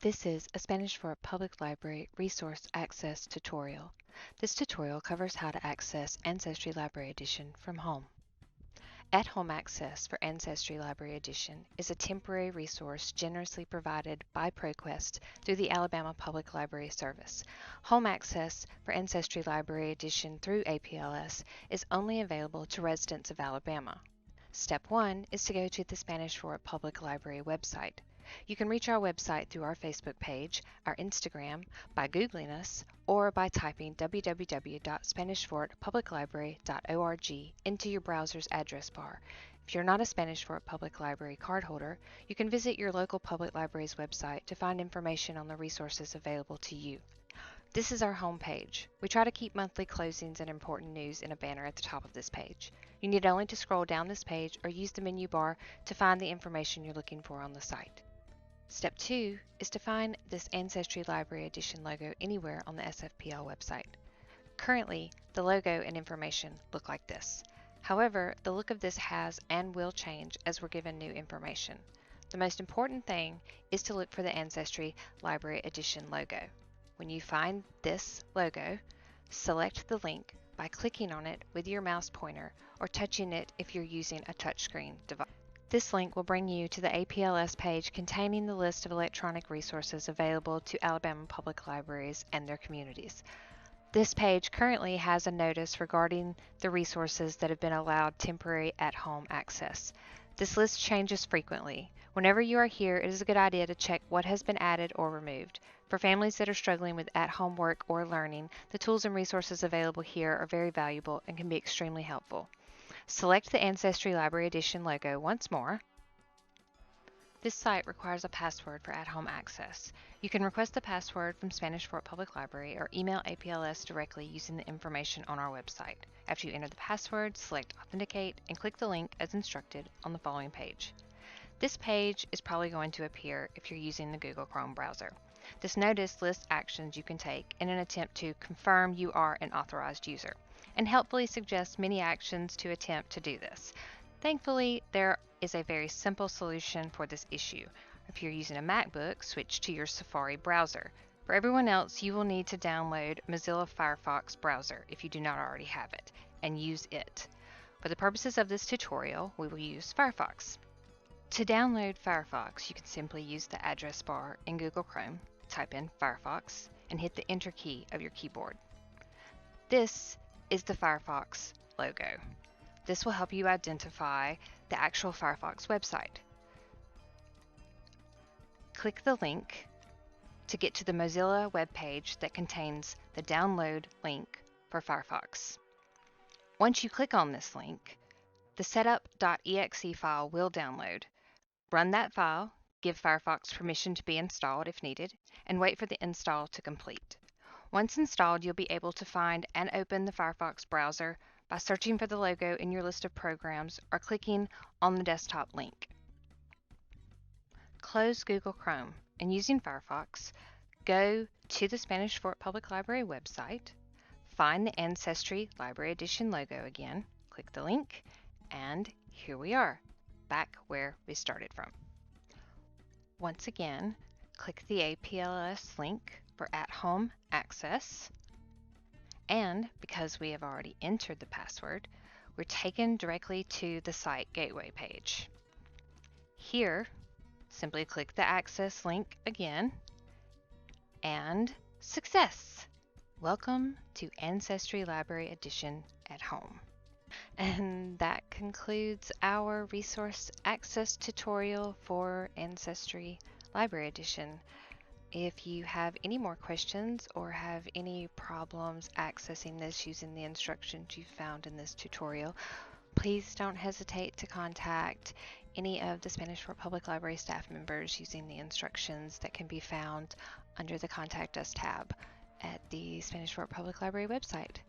This is a Spanish for Public Library resource access tutorial. This tutorial covers how to access Ancestry Library Edition from home. At-home access for Ancestry Library Edition is a temporary resource generously provided by ProQuest through the Alabama Public Library Service. Home access for Ancestry Library Edition through APLS is only available to residents of Alabama. Step 1 is to go to the Spanish for Public Library website. You can reach our website through our Facebook page, our Instagram, by Googling us, or by typing www.spanishfortpubliclibrary.org into your browser's address bar. If you're not a Spanish for Public Library cardholder, you can visit your local public library's website to find information on the resources available to you. This is our home page. We try to keep monthly closings and important news in a banner at the top of this page. You need only to scroll down this page or use the menu bar to find the information you're looking for on the site. Step 2 is to find this Ancestry Library Edition logo anywhere on the SFPL website. Currently, the logo and information look like this. However, the look of this has and will change as we're given new information. The most important thing is to look for the Ancestry Library Edition logo. When you find this logo, select the link by clicking on it with your mouse pointer or touching it if you're using a touchscreen device. This link will bring you to the APLS page containing the list of electronic resources available to Alabama public libraries and their communities. This page currently has a notice regarding the resources that have been allowed temporary at-home access. This list changes frequently. Whenever you are here, it is a good idea to check what has been added or removed. For families that are struggling with at-home work or learning, the tools and resources available here are very valuable and can be extremely helpful. Select the Ancestry Library Edition logo once more. This site requires a password for at-home access. You can request the password from Spanish Fort Public Library or email APLS directly using the information on our website. After you enter the password, select Authenticate and click the link as instructed on the following page. This page is probably going to appear if you're using the Google Chrome browser. This notice lists actions you can take in an attempt to confirm you are an authorized user, and helpfully suggests many actions to attempt to do this. Thankfully, there is a very simple solution for this issue. If you're using a MacBook, switch to your Safari browser. For everyone else, you will need to download Mozilla Firefox browser if you do not already have it, and use it. For the purposes of this tutorial, we will use Firefox. To download Firefox, you can simply use the address bar in Google Chrome, type in Firefox, and hit the Enter key of your keyboard. This is the Firefox logo. This will help you identify the actual Firefox website. Click the link to get to the Mozilla webpage that contains the download link for Firefox. Once you click on this link, the setup.exe file will download. Run that file, give Firefox permission to be installed if needed, and wait for the install to complete. Once installed, you'll be able to find and open the Firefox browser by searching for the logo in your list of programs or clicking on the desktop link. Close Google Chrome and using Firefox, go to the Spanish Fort Public Library website, find the Ancestry Library Edition logo again, click the link, and here we are, back where we started from. Once again, click the APLS link for at-home access, and because we have already entered the password, we're taken directly to the site gateway page. Here, simply click the access link again, and success! Welcome to Ancestry Library Edition at home. And that concludes our resource access tutorial for Ancestry Library Edition. If you have any more questions or have any problems accessing this using the instructions you found in this tutorial, please don't hesitate to contact any of the Spanish for Public Library staff members using the instructions that can be found under the Contact Us tab at the Spanish for Public Library website.